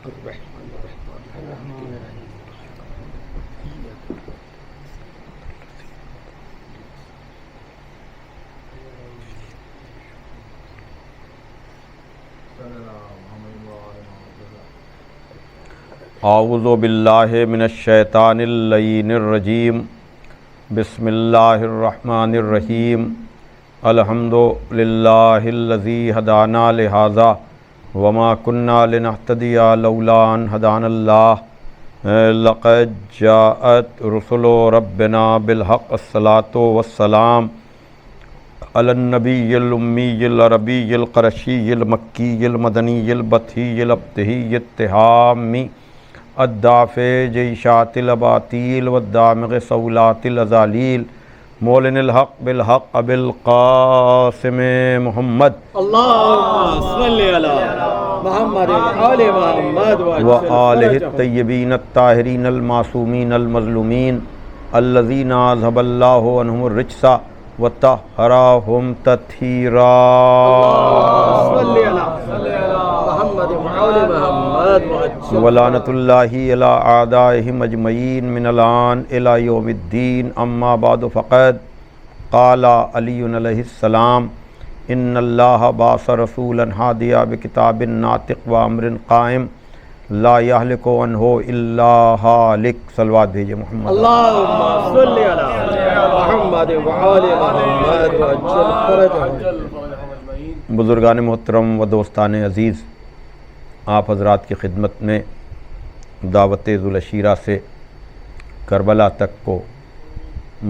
اعوذ باللہ من الشیطان اللعین الرجیم بسم اللہ الرحمن الرحیم الحمد للہ الذی ہدانا لہذا وما كنا لنہتدی لولا ان ہدانا اللہ لقد جاءت رسل ربنا بالحق الصلاة والسلام علی النبی الامی العربی القرشی المکی المدنی البطحی الابتہی التہامی الدافع جیشات الاباطیل والدامغ صولات الازالیل مولن الحق بالحق بالقاسم محمد اللہم صلی علی محمد آل محمد وآلہ الطیبین الطاہرین المعصومین المظلومین الذین اذھب اللہ عنہم الرجس وطہرہم تطہیرا صلی علی محمد آل محمد ولعنۃ اللہ علی اعدائہم اجمعین من الآن الی یوم الدین اما بعد فقد قال علی علیہ السلام ان اللہ بعث رسولا ہادیا بکتاب ناطق وامر قائم لا یہلک عنہ الا ہالک. صلوات بھیجے محمد. اللہم صلی علی محمد وآل محمد وعجل فرجہ. بزرگان محترم و دوستان عزیز، آپ حضرات کی خدمت میں دعوت ذوالعشیرہ سے کربلا تک کو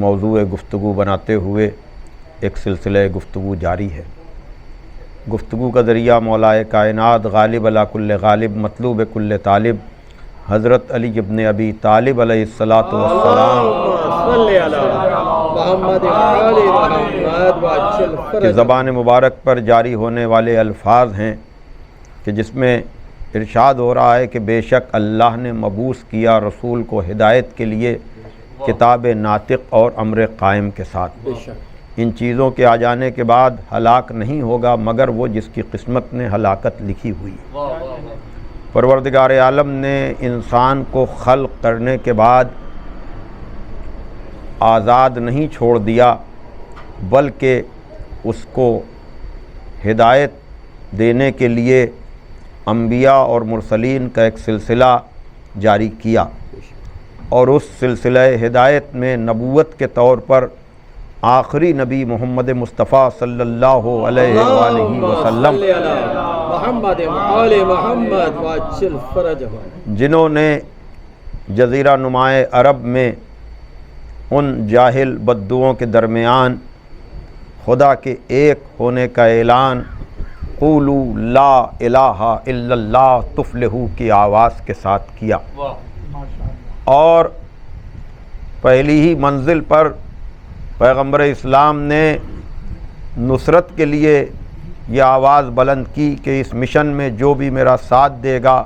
موضوع گفتگو بناتے ہوئے ایک سلسلہ گفتگو جاری ہے. گفتگو کا ذریعہ مولائے کائنات غالب علی کل غالب مطلوب کل طالب حضرت علی ابن ابی طالب علیہ الصلاۃ والسلام کی زبان مبارک پر جاری ہونے والے الفاظ ہیں کہ جس میں ارشاد ہو رہا ہے کہ بے شک اللہ نے مبعوث کیا رسول کو ہدایت کے لیے کتاب ناطق اور امر قائم کے ساتھ. ان چیزوں کے آ جانے کے بعد ہلاک نہیں ہوگا مگر وہ جس کی قسمت نے ہلاکت لکھی ہوئی. پروردگار عالم نے انسان کو خلق کرنے کے بعد آزاد نہیں چھوڑ دیا بلکہ اس کو ہدایت دینے کے لیے انبیاء اور مرسلین کا ایک سلسلہ جاری کیا، اور اس سلسلہ ہدایت میں نبوت کے طور پر آخری نبی محمد مصطفیٰ صلی اللہ علیہ وآلہ وسلم جنہوں نے جزیرہ نمائے عرب میں ان جاہل بددوؤں کے درمیان خدا کے ایک ہونے کا اعلان قولوا لا الہ الا اللہ تفلحوا کی آواز کے ساتھ کیا، اور پہلی ہی منزل پر پیغمبر اسلام نے نصرت کے لیے یہ آواز بلند کی کہ اس مشن میں جو بھی میرا ساتھ دے گا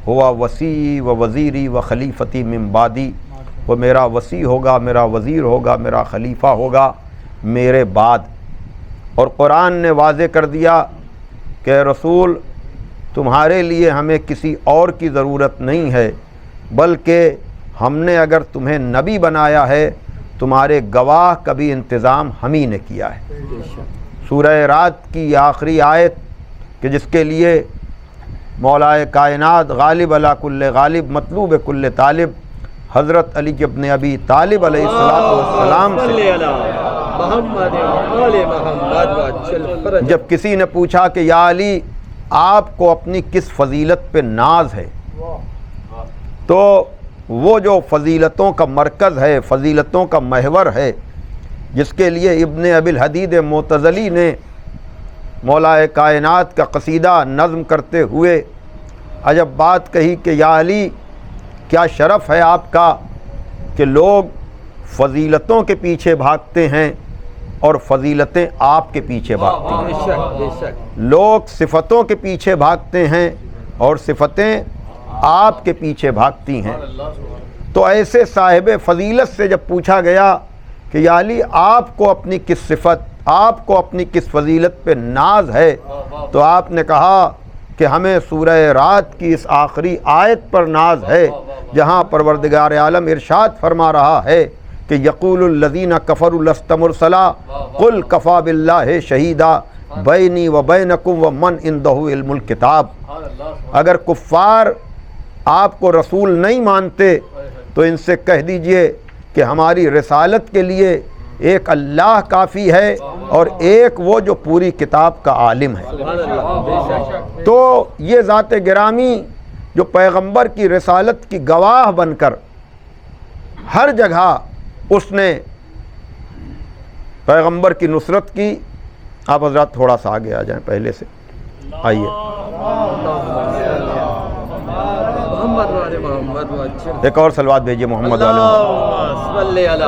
ہوا وصی و وزیری و خلیفتی من بعدی، وہ میرا وصی ہوگا، میرا وزیر ہوگا، میرا خلیفہ ہوگا میرے بعد. اور قرآن نے واضح کر دیا کہ رسول تمہارے لیے ہمیں کسی اور کی ضرورت نہیں ہے، بلکہ ہم نے اگر تمہیں نبی بنایا ہے تمہارے گواہ کا بھی انتظام ہم ہی نے کیا ہے. سورہ رات کی آخری آیت کہ جس کے لیے مولائے کائنات غالب علی کل غالب مطلوب کل طالب حضرت علی ابن ابی طالب علیہ السلام سے جب کسی نے پوچھا کہ یا علی آپ کو اپنی کس فضیلت پہ ناز ہے، تو وہ جو فضیلتوں کا مرکز ہے، فضیلتوں کا محور ہے، جس کے لیے ابن ابی الحدید معتزلی نے مولائے کائنات کا قصیدہ نظم کرتے ہوئے عجب بات کہی کہ یا علی کیا شرف ہے آپ کا کہ لوگ فضیلتوں کے پیچھے بھاگتے ہیں اور فضیلتیں آپ کے پیچھے بھاگتی ہیں. لوگ صفتوں کے پیچھے بھاگتے ہیں اور صفتیں آپ کے پیچھے بھاگتی ہیں. تو ایسے صاحب فضیلت سے جب پوچھا گیا کہ یا علی آپ کو اپنی کس صفت، آپ کو اپنی کس فضیلت پہ ناز ہے، تو آپ نے کہا کہ ہمیں سورہ رات کی اس آخری آیت پر ناز ہے جہاں پروردگار عالم ارشاد فرما رہا ہے کہ یقول الذین کفروا لست مرسلا قل کفی باللہ شہیدا بینی و بینکم ومن عندہ علم الکتاب۔ اگر کفار آپ کو رسول نہیں مانتے تو ان سے کہہ دیجئے کہ ہماری رسالت کے لیے ایک اللہ کافی ہے اور ایک وہ جو پوری کتاب کا عالم ہے۔ تو یہ ذات گرامی جو پیغمبر کی رسالت کی گواہ بن کر ہر جگہ اس نے پیغمبر کی نصرت کی۔ آپ حضرات تھوڑا سا آگے آ جائیں پہلے سے، آئیے محمد والے محمد وجل ایک اور صلوات بھیجیے محمد والے محمد۔ اللہم صلی علی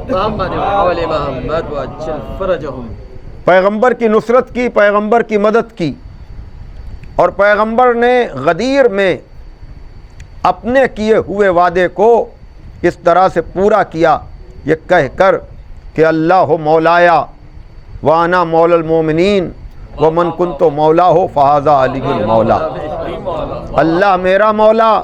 محمد والے محمد وجل فرجہم۔ پیغمبر کی نصرت کی، پیغمبر کی مدد کی، اور پیغمبر نے غدیر میں اپنے کیے ہوئے وعدے کو اس طرح سے پورا کیا یہ کہہ کر کہ اللہ مولایا وانا مولا المومنین ومن کنت مولا ہو فہذا علی المولا۔ اللہ میرا مولا،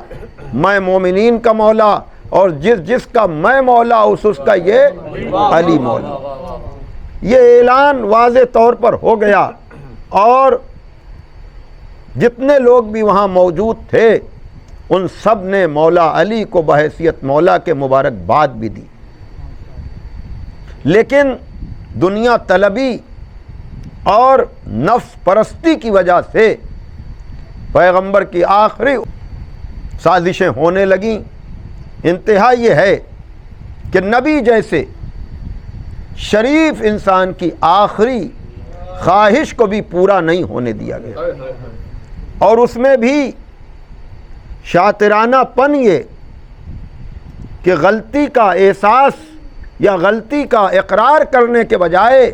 میں مومنین کا مولا، اور جس کا میں مولا اس کا یہ علی مولا۔ یہ اعلان واضح طور پر ہو گیا، اور جتنے لوگ بھی وہاں موجود تھے ان سب نے مولا علی کو بحیثیت مولا کے مبارکباد بھی دی، لیکن دنیا طلبی اور نفس پرستی کی وجہ سے پیغمبر کی آخری سازشیں ہونے لگیں۔ انتہا یہ ہے کہ نبی جیسے شریف انسان کی آخری خواہش کو بھی پورا نہیں ہونے دیا گیا، اور اس میں بھی شاطرانہ پن یہ کہ غلطی کا احساس یا غلطی کا اقرار کرنے کے بجائے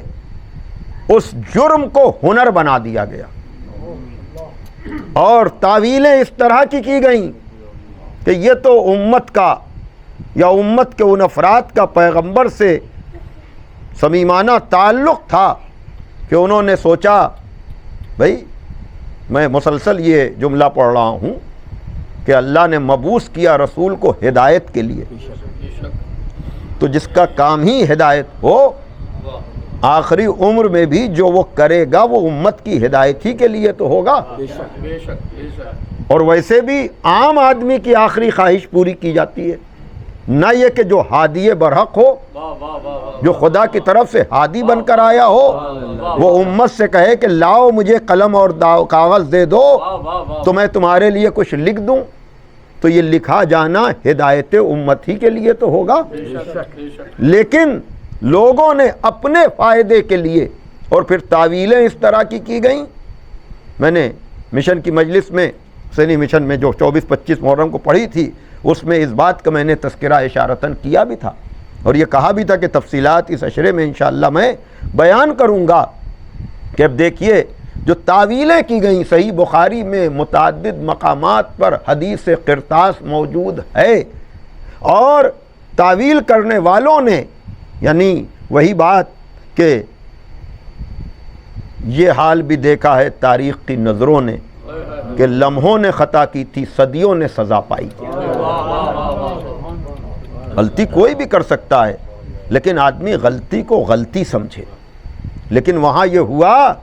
اس جرم کو ہنر بنا دیا گیا، اور تعویلیں اس طرح کی گئیں کہ یہ تو امت کا یا امت کے ان افراد کا پیغمبر سے صمیمانہ تعلق تھا کہ انہوں نے سوچا بھائی میں مسلسل یہ جملہ پڑھ رہا ہوں کہ اللہ نے مبعوث کیا رسول کو ہدایت کے لیے، تو جس کا کام ہی ہدایت ہو آخری عمر میں بھی جو وہ کرے گا وہ امت کی ہدایت ہی کے لیے تو ہوگا۔ اور ویسے بھی عام آدمی کی آخری خواہش پوری کی جاتی ہے، نہ یہ کہ جو ہادی برحق ہو، جو خدا کی طرف سے ہادی بن کر آیا ہو، وہ امت سے کہے کہ لاؤ مجھے قلم اور کاغذ دے دو تو میں تمہارے لیے کچھ لکھ دوں، تو یہ لکھا جانا ہدایت امت ہی کے لیے تو ہوگا۔ لیکن لوگوں نے اپنے فائدے کے لیے اور پھر تعویلیں اس طرح کی گئیں۔ میں نے مشن کی مجلس میں حسینی مشن میں جو 24-25 محرم کو پڑھی تھی اس میں اس بات کا میں نے تذکرہ اشارتاً کیا بھی تھا، اور یہ کہا بھی تھا کہ تفصیلات اس اشرے میں انشاءاللہ میں بیان کروں گا کہ اب دیکھیے جو تعویلیں کی گئیں، صحیح بخاری میں متعدد مقامات پر حدیث قرطاس موجود ہے، اور تعویل کرنے والوں نے یعنی وہی بات کہ یہ حال بھی دیکھا ہے تاریخ کی نظروں نے کہ لمحوں نے خطا کی تھی صدیوں نے سزا پائی تھی۔ غلطی کوئی بھی کر سکتا ہے لیکن آدمی غلطی کو غلطی سمجھے، لیکن وہاں یہ ہوا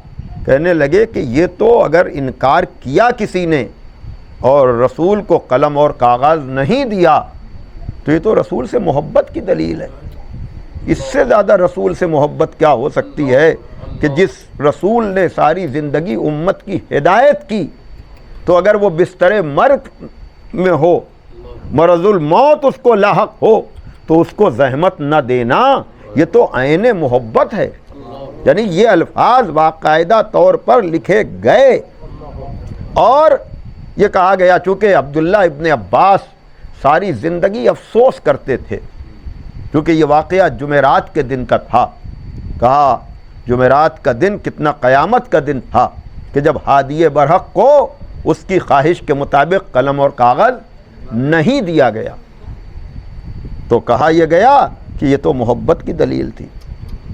کہنے لگے کہ یہ تو اگر انکار کیا کسی نے اور رسول کو قلم اور کاغذ نہیں دیا تو یہ تو رسول سے محبت کی دلیل ہے۔ اس سے زیادہ رسول سے محبت کیا ہو سکتی ہے کہ جس رسول نے ساری زندگی امت کی ہدایت کی، تو اگر وہ بستر مرگ میں ہو، مرض الموت اس کو لاحق ہو، تو اس کو زحمت نہ دینا یہ تو عین محبت ہے۔ یعنی یہ الفاظ باقاعدہ طور پر لکھے گئے، اور یہ کہا گیا چونکہ عبداللہ ابن عباس ساری زندگی افسوس کرتے تھے، کیونکہ یہ واقعہ جمعرات کے دن کا تھا، کہا جمعرات کا دن کتنا قیامت کا دن تھا کہ جب ہادی برحق کو اس کی خواہش کے مطابق قلم اور کاغذ نہیں دیا گیا، تو کہا یہ گیا کہ یہ تو محبت کی دلیل تھی۔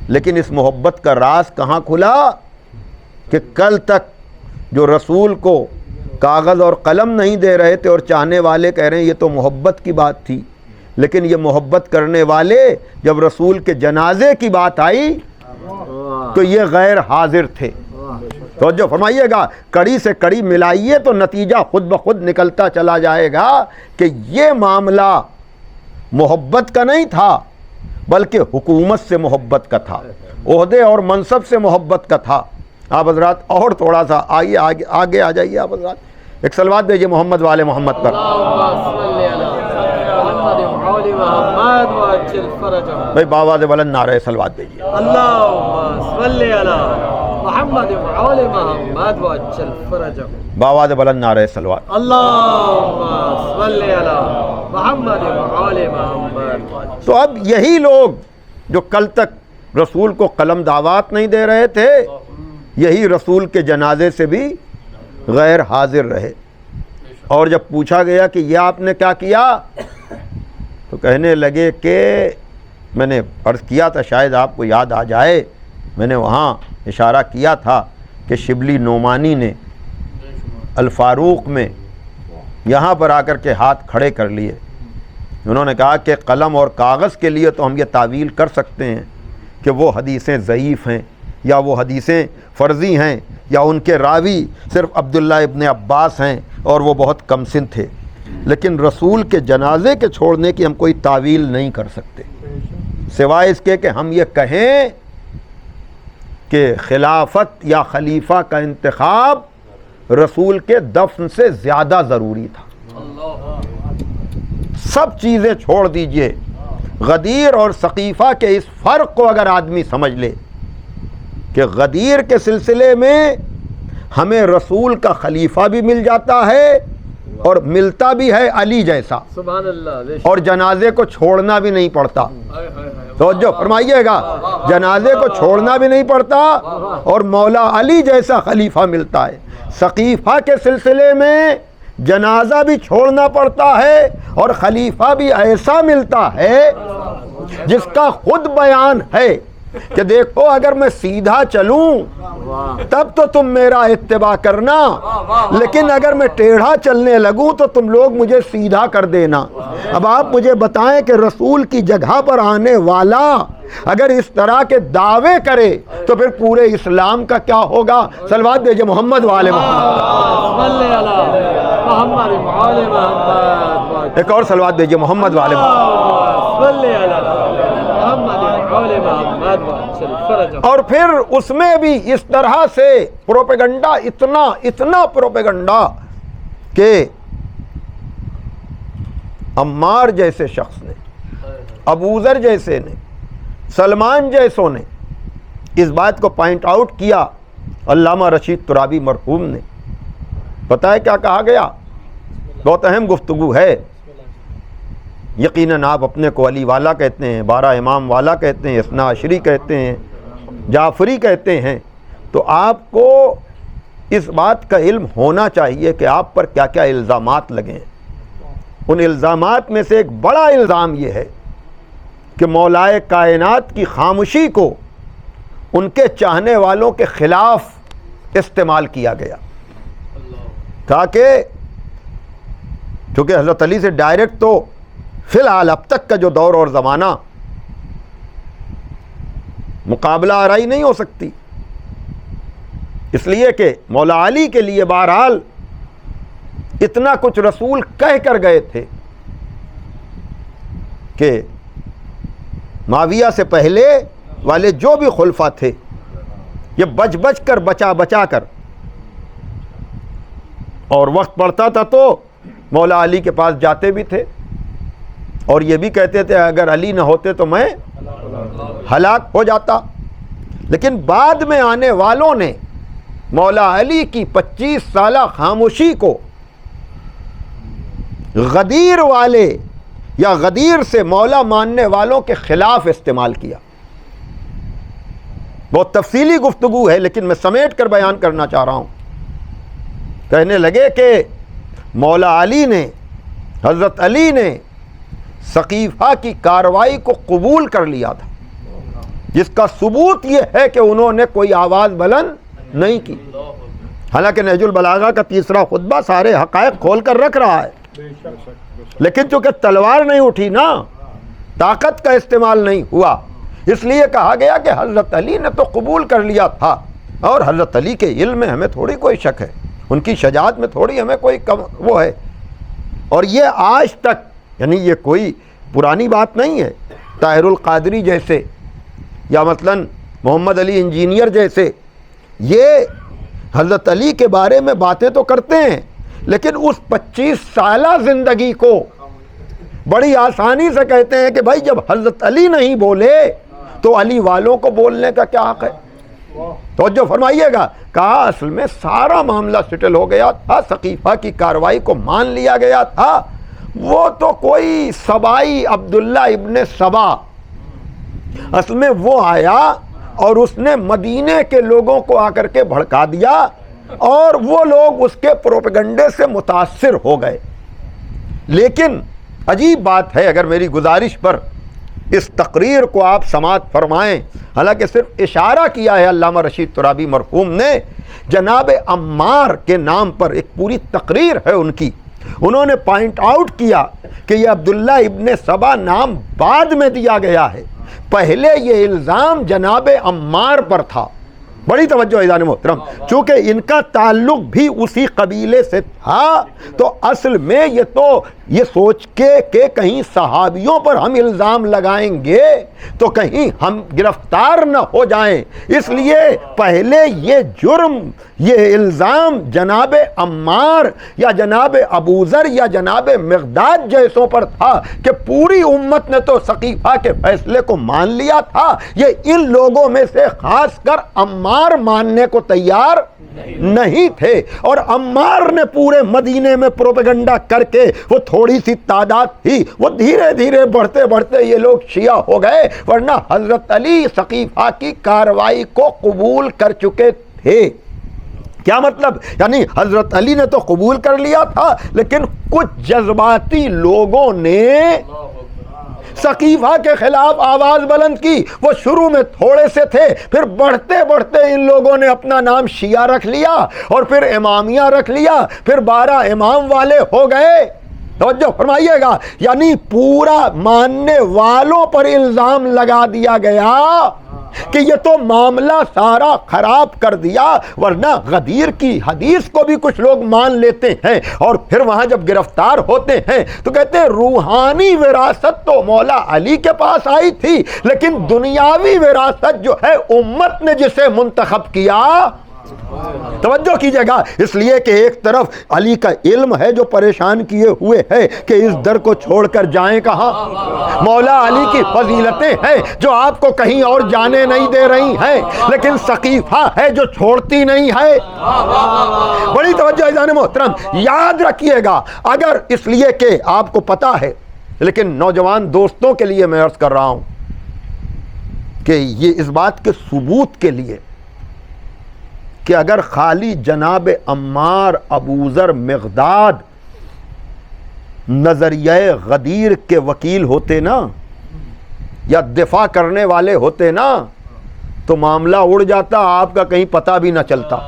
لیکن اس محبت کا راز کہاں کھلا کہ کل تک جو رسول کو کاغذ اور قلم نہیں دے رہے تھے اور چاہنے والے کہہ رہے ہیں یہ تو محبت کی بات تھی، لیکن یہ محبت کرنے والے جب رسول کے جنازے کی بات آئی تو یہ غیر حاضر تھے۔ توجہ فرمائیے گا، کڑی سے کڑی ملائیے تو نتیجہ خود بخود نکلتا چلا جائے گا کہ یہ معاملہ محبت کا نہیں تھا بلکہ حکومت سے محبت کا تھا، عہدے اور منصب سے محبت کا تھا۔ آپ حضرات اور تھوڑا سا آئیے آگے آ جائیے، آپ حضرات ایک صلوات بھیجیے محمد والے محمد پر۔ بھائی باواز بلند نعرہ صلوات بھیجیے۔ باواز بلند نعرہ صلوات۔ تو اب یہی لوگ جو کل تک رسول کو قلم دعوات نہیں دے رہے تھے، یہی رسول کے جنازے سے بھی غیر حاضر رہے، اور جب پوچھا گیا کہ یہ آپ نے کیا کیا تو کہنے لگے کہ میں نے عرض کیا تھا، شاید آپ کو یاد آ جائے، میں نے وہاں اشارہ کیا تھا کہ شبلی نعمانی نے الفاروق میں یہاں پر آ کر کے ہاتھ کھڑے کر لیے۔ انہوں نے کہا کہ قلم اور کاغذ کے لیے تو ہم یہ تعویل کر سکتے ہیں کہ وہ حدیثیں ضعیف ہیں یا وہ حدیثیں فرضی ہیں یا ان کے راوی صرف عبداللہ ابن عباس ہیں اور وہ بہت کم سن تھے، لیکن رسول کے جنازے کے چھوڑنے کی ہم کوئی تعویل نہیں کر سکتے سوائے اس کے کہ ہم یہ کہیں کہ خلافت یا خلیفہ کا انتخاب رسول کے دفن سے زیادہ ضروری تھا۔ سب چیزیں چھوڑ دیجئے، غدیر اور سقیفہ کے اس فرق کو اگر آدمی سمجھ لے کہ غدیر کے سلسلے میں ہمیں رسول کا خلیفہ بھی مل جاتا ہے اور ملتا بھی ہے علی جیسا، سبحان اللہ، اور جنازے کو چھوڑنا بھی نہیں پڑتا۔ توجہ فرمائیے گا، جنازے کو چھوڑنا بھی نہیں پڑتا اور مولا علی جیسا خلیفہ ملتا ہے۔ سقیفہ کے سلسلے میں جنازہ بھی چھوڑنا پڑتا ہے اور خلیفہ بھی ایسا ملتا ہے جس کا خود بیان ہے کہ دیکھو اگر میں سیدھا چلوں تب تو تم میرا اتباع کرنا، لیکن اگر میں ٹیڑھا چلنے لگوں تو تم لوگ مجھے سیدھا کر دینا۔ اب آپ مجھے بتائیں کہ رسول کی جگہ پر آنے والا اگر اس طرح کے دعوے کرے تو پھر پورے اسلام کا کیا ہوگا؟ صلوات بھیجئے محمد والے محمد، ایک اور صلوات بھیجئے محمد والے اور پھر اس میں بھی اس طرح سے پروپیگنڈا، اتنا پروپیگنڈا کہ عمار جیسے شخص نے، ابو ذر جیسے نے، سلمان جیسوں نے اس بات کو پوائنٹ آؤٹ کیا۔ علامہ رشید ترابی مرحوم نے، پتہ ہے کیا کہا گیا؟ بہت اہم گفتگو ہے۔ یقیناً آپ اپنے کو علی والا کہتے ہیں، 12 امام والا کہتے ہیں، اثنا عشری کہتے ہیں، جعفری کہتے ہیں، تو آپ کو اس بات کا علم ہونا چاہیے کہ آپ پر کیا کیا الزامات لگے ہیں۔ ان الزامات میں سے ایک بڑا الزام یہ ہے کہ مولائے کائنات کی خاموشی کو ان کے چاہنے والوں کے خلاف استعمال کیا گیا، تاکہ چونکہ حضرت علی سے ڈائریکٹ تو فی الحال اب تک کا جو دور اور زمانہ مقابلہ آرائی نہیں ہو سکتی، اس لیے کہ مولا علی کے لیے بہرحال اتنا کچھ رسول کہہ کر گئے تھے کہ معاویہ سے پہلے والے جو بھی خلفاء تھے یہ بچ کر بچا کر، اور وقت پڑتا تھا تو مولا علی کے پاس جاتے بھی تھے اور یہ بھی کہتے تھے اگر علی نہ ہوتے تو میں ہلاک ہو جاتا۔ لیکن بعد میں آنے والوں نے مولا علی کی 25 سالہ خاموشی کو غدیر والے یا غدیر سے مولا ماننے والوں کے خلاف استعمال کیا۔ بہت تفصیلی گفتگو ہے لیکن میں سمیٹ کر بیان کرنا چاہ رہا ہوں۔ کہنے لگے کہ مولا علی نے، حضرت علی نے سقیفہ کی کارروائی کو قبول کر لیا تھا، جس کا ثبوت یہ ہے کہ انہوں نے کوئی آواز بلند نہیں کی۔ حالانکہ نہج البلاغہ کا تیسرا خطبہ سارے حقائق کھول کر رکھ رہا ہے، لیکن چونکہ تلوار نہیں اٹھی نا، طاقت کا استعمال نہیں ہوا، اس لیے کہا گیا کہ حضرت علی نے تو قبول کر لیا تھا، اور حضرت علی کے علم میں ہمیں تھوڑی کوئی شک ہے، ان کی شجاعت میں تھوڑی ہمیں کوئی وہ ہے۔ اور یہ آج تک، یعنی یہ کوئی پرانی بات نہیں ہے، طاہر القادری جیسے یا مثلاً محمد علی انجینئر جیسے یہ حضرت علی کے بارے میں باتیں تو کرتے ہیں، لیکن اس 25 سالہ زندگی کو بڑی آسانی سے کہتے ہیں کہ بھائی جب حضرت علی نہیں بولے تو علی والوں کو بولنے کا کیا حق ہے؟ توجہ فرمائیے گا، کہا اصل میں سارا معاملہ سیٹل ہو گیا تھا، سقیفہ کی کارروائی کو مان لیا گیا تھا، وہ تو کوئی سبائی عبداللہ ابن سبا، اصل میں وہ آیا اور اس نے مدینے کے لوگوں کو آ کر کے بھڑکا دیا، اور وہ لوگ اس کے پروپیگنڈے سے متاثر ہو گئے۔ لیکن عجیب بات ہے، اگر میری گزارش پر اس تقریر کو آپ سماعت فرمائیں، حالانکہ صرف اشارہ کیا ہے علامہ رشید ترابی مرحوم نے، جناب عمار کے نام پر ایک پوری تقریر ہے ان کی، انہوں نے پوائنٹ آؤٹ کیا کہ یہ عبداللہ ابن سبا نام بعد میں دیا گیا ہے، پہلے یہ الزام جناب عمار پر تھا۔ بڑی توجہ عزیزان محترم، چونکہ ان کا تعلق بھی اسی قبیلے سے تھا، تو اصل میں یہ سوچ کے کہ کہیں صحابیوں پر ہم الزام لگائیں گے تو کہیں ہم گرفتار نہ ہو جائیں، اس لیے پہلے یہ جرم، یہ الزام جناب عمار یا جناب ابوذر یا جناب مقداد جیسوں پر تھا کہ پوری امت نے تو سقیفہ کے فیصلے کو مان لیا تھا، یہ ان لوگوں میں سے خاص کر عمار ماننے کو تیار نہیں تھے، اور عمار نے پورے مدینے میں پروپیگنڈا کر کے، وہ تھوڑی سی تعداد تھی، وہ دھیرے دھیرے بڑھتے بڑھتے یہ لوگ شیعہ ہو گئے، ورنہ حضرت علی سقیفہ کی کارروائی کو قبول کر چکے تھے۔ کیا مطلب؟ یعنی حضرت علی نے تو قبول کر لیا تھا، لیکن کچھ جذباتی لوگوں نے سقیفہ کے خلاف آواز بلند کی، وہ شروع میں تھوڑے سے تھے، پھر بڑھتے بڑھتے ان لوگوں نے اپنا نام شیعہ رکھ لیا، اور پھر امامیہ رکھ لیا، پھر 12 امام والے ہو گئے۔ توجہ فرمائیے گا، یعنی پورا ماننے والوں پر الزام لگا دیا گیا کہ یہ تو معاملہ سارا خراب کر دیا، ورنہ غدیر کی حدیث کو بھی کچھ لوگ مان لیتے ہیں، اور پھر وہاں جب گرفتار ہوتے ہیں تو کہتے ہیں روحانی وراثت تو مولا علی کے پاس آئی تھی، لیکن دنیاوی وراثت جو ہے امت نے جسے منتخب کیا۔ توجہ کیجئے گا، اس لیے کہ ایک طرف علی کا علم ہے جو پریشان کیے ہوئے ہے کہ اس در کو چھوڑ کر جائیں کہاں، مولا علی کی فضیلتیں ہیں جو آپ کو کہیں اور جانے نہیں دے رہی ہیں، لیکن سقیفہ ہے جو چھوڑتی نہیں ہے۔ بڑی توجہ عزیزان محترم، یاد رکھیے گا، اگر اس لیے کہ آپ کو پتا ہے، لیکن نوجوان دوستوں کے لیے میں عرض کر رہا ہوں کہ یہ اس بات کے ثبوت کے لیے کہ اگر خالی جناب عمار، ابوذر، مقداد نظریہ غدیر کے وکیل ہوتے نا، یا دفاع کرنے والے ہوتے نا، تو معاملہ اڑ جاتا، آپ کا کہیں پتہ بھی نہ چلتا۔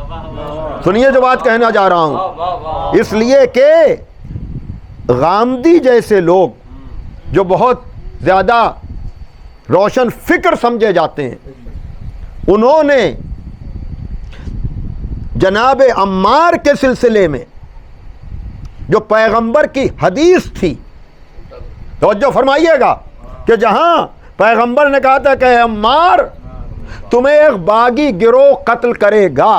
سنیے جو بات کہنا جا رہا ہوں، اس لیے کہ غامدی جیسے لوگ جو بہت زیادہ روشن فکر سمجھے جاتے ہیں، انہوں نے جناب عمار کے سلسلے میں جو پیغمبر کی حدیث تھی، توجہ فرمائیے گا، کہ جہاں پیغمبر نے کہا تھا کہ عمار تمہیں ایک باغی گروہ قتل کرے گا،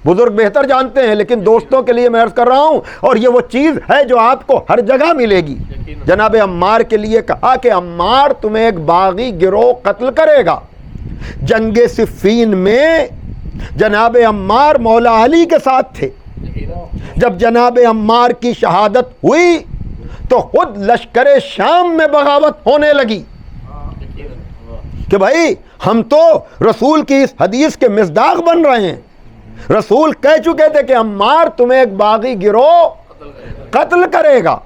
بزرگ بہتر جانتے ہیں لیکن دوستوں کے لیے میں عرض کر رہا ہوں، اور یہ وہ چیز ہے جو آپ کو ہر جگہ ملے گی۔ جناب عمار کے لیے کہا کہ عمار تمہیں ایک باغی گروہ قتل کرے گا۔ جنگ صفین میں جناب عمار مولا علی کے ساتھ تھے، جب جناب عمار کی شہادت ہوئی تو خود لشکر شام میں بغاوت ہونے لگی کہ بھائی ہم تو رسول کی اس حدیث کے مصداق بن رہے ہیں، رسول کہہ چکے تھے کہ عمار تمہیں ایک باغی گروہ قتل کرے گا،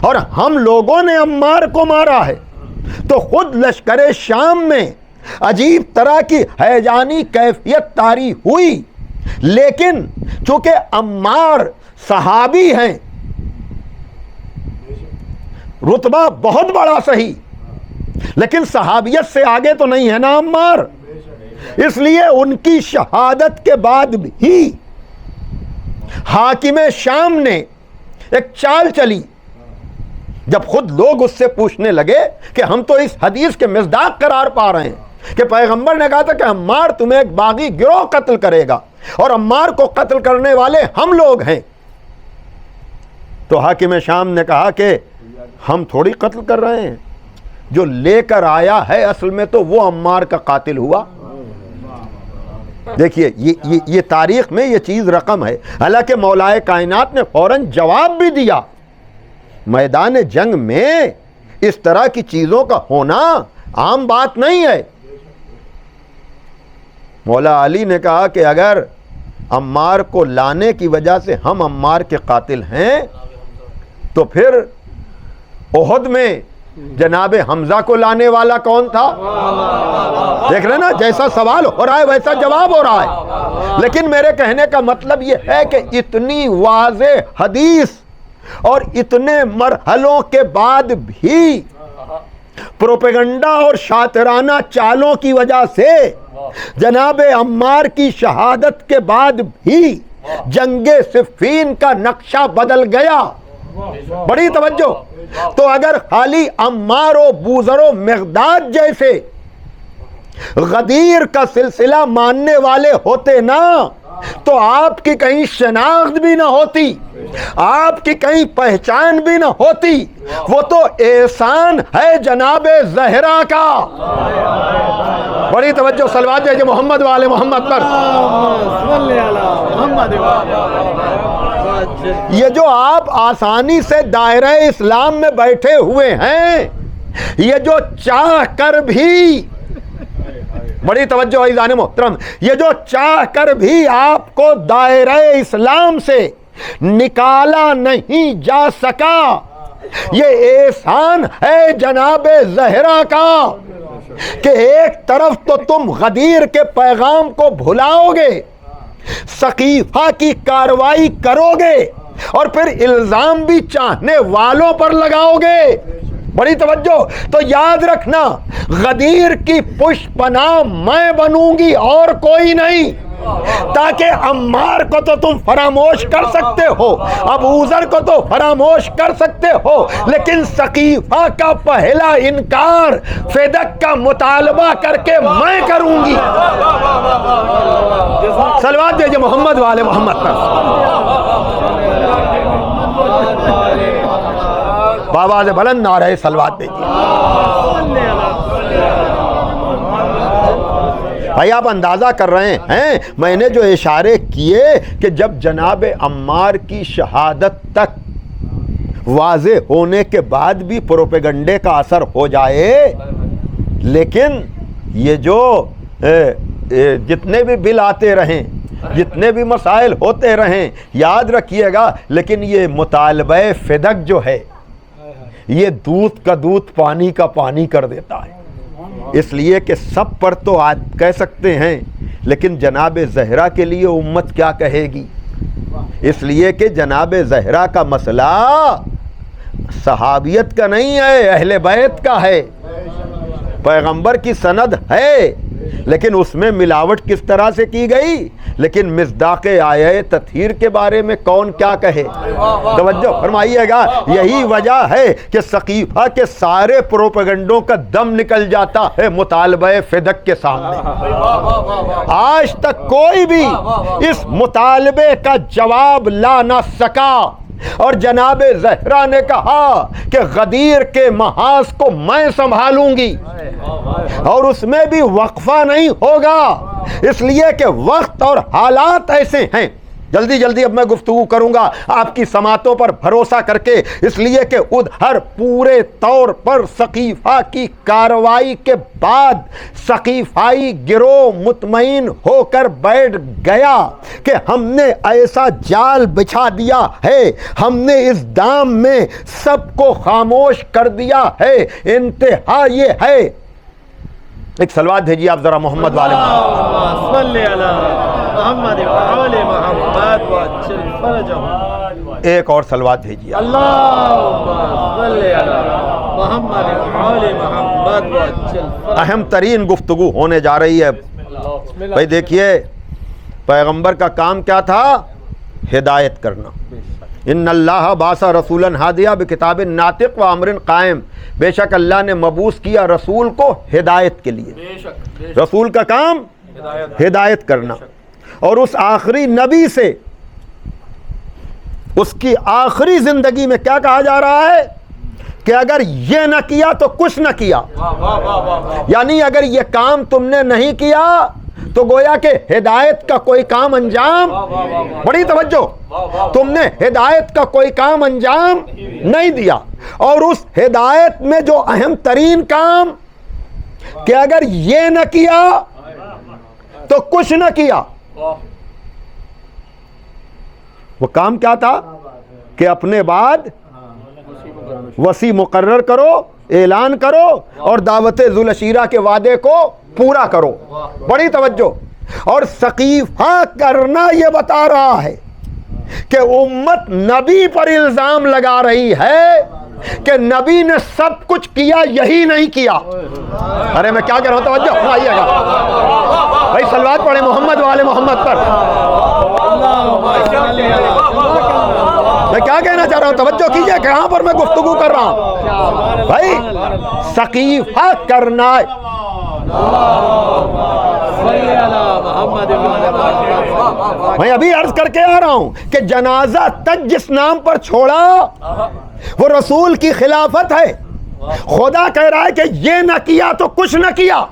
اور ہم لوگوں نے عمار کو مارا ہے۔ تو خود لشکر شام میں عجیب طرح کی ہیجانی کیفیت طاری ہوئی لیکن چونکہ عمار صحابی ہیں، رتبہ بہت بڑا صحیح، لیکن صحابیت سے آگے تو نہیں ہے نا عمار، اس لیے ان کی شہادت کے بعد بھی حاکم شام نے ایک چال چلی، جب خود لوگ اس سے پوچھنے لگے کہ ہم تو اس حدیث کے مصداق قرار پا رہے ہیں کہ پیغمبر نے کہا تھا کہ عمار تمہیں ایک باغی گروہ قتل کرے گا اور عمار کو قتل کرنے والے ہم لوگ ہیں، تو حاکم شام نے کہا کہ ہم تھوڑی قتل کر رہے ہیں، جو لے کر آیا ہے اصل میں تو وہ عمار کا قاتل ہوا۔ دیکھیے یہ تاریخ میں یہ چیز رقم ہے، حالانکہ مولا کائنات نے فوراً جواب بھی دیا۔ میدان جنگ میں اس طرح کی چیزوں کا ہونا عام بات نہیں ہے۔ مولا علی نے کہا کہ اگر عمار کو لانے کی وجہ سے ہم عمار کے قاتل ہیں تو پھر احد میں جناب حمزہ کو لانے والا کون تھا؟ دیکھ رہے نا، جیسا سوال ہو رہا ہے ویسا جواب ہو رہا ہے۔ لیکن میرے کہنے کا مطلب یہ ہے کہ اتنی واضح حدیث اور اتنے مرحلوں کے بعد بھی پروپیگنڈا اور شاطرانہ چالوں کی وجہ سے جناب عمار کی شہادت کے بعد بھی جنگ صفین کا نقشہ بدل گیا۔ بڑی توجہ۔ تو اگر خالی عمار و بوذر و مقداد جیسے غدیر کا سلسلہ ماننے والے ہوتے نا تو آپ کی کہیں شناخت بھی نہ ہوتی، آپ کی کہیں پہچان بھی نہ ہوتی۔ وہ تو احسان ہے جناب زہرا کا۔ بڑی توجہ، صلوات دیجیے محمد والے محمد پر۔ یہ جو آپ آسانی سے دائرہ اسلام میں بیٹھے ہوئے ہیں، یہ جو چاہ کر بھی، بڑی توجہ عزیزان محترم، یہ جو چاہ کر بھی آپ کو دائرہ اسلام سے نکالا نہیں جا سکا، یہ احسان ہے جناب زہرا کا کہ ایک طرف تو تم غدیر کے پیغام کو بھلاؤ گے، سقیفہ کی کاروائی کرو گے، اور پھر الزام بھی چاہنے والوں پر لگاؤ گے۔ بڑی توجہ۔ تو یاد رکھنا، غدیر کی پشت پناہ میں بنوں گی اور کوئی نہیں، تاکہ عمار کو تو تم فراموش کر سکتے ہو، ابوذر کو تو فراموش کر سکتے ہو، لیکن سقیفہ کا پہلا انکار فدق کا مطالبہ کر کے میں کروں گی۔ صلوات دیجیے محمد والے محمد پر۔ بآواز بلند نعرہ صلوات دیجیے۔ بھائی آپ اندازہ کر رہے ہیں میں نے جو اشارے کیے کہ جب جناب عمار کی شہادت تک واضح ہونے کے بعد بھی پروپیگنڈے کا اثر ہو جائے، لیکن یہ جو جتنے بھی بل آتے رہیں، جتنے بھی مسائل ہوتے رہیں، یاد رکھیے گا، لیکن یہ مطالبہ فدق جو ہے یہ دودھ کا دودھ پانی کا پانی کر دیتا ہے۔ اس لیے کہ سب پر تو کہہ سکتے ہیں، لیکن جناب زہرا کے لیے امت کیا کہے گی؟ اس لیے کہ جناب زہرا کا مسئلہ صحابیت کا نہیں ہے، اہل بیت کا ہے۔ پیغمبر کی سند ہے، لیکن اس میں ملاوٹ کس طرح سے کی گئی؟ لیکن مصداق آیہ تطہیر کے بارے میں کون کیا کہے؟ توجہ فرمائیے گا۔ یہی وجہ ہے کہ سقیفہ کے سارے پروپیگنڈوں کا دم نکل جاتا ہے مطالبہ فدق کے سامنے۔ آج تک کوئی بھی اس مطالبے کا جواب لا نہ سکا، اور جناب زہرا نے کہا کہ غدیر کے محاذ کو میں سنبھالوں گی، اور اس میں بھی وقفہ نہیں ہوگا، اس لیے کہ وقت اور حالات ایسے ہیں۔ جلدی جلدی اب میں گفتگو کروں گا آپ کی سماعتوں پر بھروسہ کر کے، اس لیے کہ ادھر پورے طور پر سقیفہ کی کارروائی کے بعد سقیفائی گروہ مطمئن ہو کر بیٹھ گیا کہ ہم نے ایسا جال بچھا دیا ہے، ہم نے اس دام میں سب کو خاموش کر دیا ہے۔ انتہا یہ ہے، ایک صلوات بھیجیے آپ ذرا محمد والے۔ محمد وآل محمد وعجل فرجهم. ایک اور صلوات بھیجیے. اللہم صلی علی محمد وآل محمد وعجل فرجهم. اہم ترین گفتگو ہونے جا رہی ہے. بھائی دیکھیے پیغمبر کا کام کیا تھا؟ ہدایت کرنا. ان اللہ بعث رسولا ہادیا بکتاب ناطق و امر قائم. بے شک اللہ نے مبعوث کیا رسول کو ہدایت کے لیے. رسول کا کام ہدایت کرنا. اور اس آخری نبی سے اس کی آخری زندگی میں کیا کہا جا رہا ہے کہ اگر یہ نہ کیا تو کچھ نہ کیا. یعنی اگر یہ کام تم نے نہیں کیا تو گویا کہ ہدایت کا کوئی کام انجام، بڑی توجہ، تم نے ہدایت کا کوئی کام انجام نہیں دیا. اور اس ہدایت میں جو اہم ترین کام کہ اگر یہ نہ کیا تو کچھ نہ کیا، وہ کام کیا تھا کہ اپنے بعد وصی مقرر کرو، اعلان کرو اور دعوت ذوالعشیرہ کے وعدے کو پورا کرو. بڑی توجہ. اور سقیفہ کرنا یہ بتا رہا ہے کہ امت نبی پر الزام لگا رہی ہے کہ نبی نے سب کچھ کیا، یہی نہیں کیا. ارے میں کیا کہہ رہا ہوں، توجہ فرمائیے گا بھائی. صلوات پڑھیں محمد والے محمد پر. میں کیا کہنا چاہ رہا ہوں، توجہ کیجئے، کہاں پر میں گفتگو کر رہا ہوں بھائی. سقیفہ کرنا، میں ابھی عرض کر کے آ رہا ہوں کہ جنازہ تک جس نام پر چھوڑا وہ رسول کی خلافت ہے. خدا کہہ رہا ہے کہ یہ نہ کیا تو کچھ نہ کیا.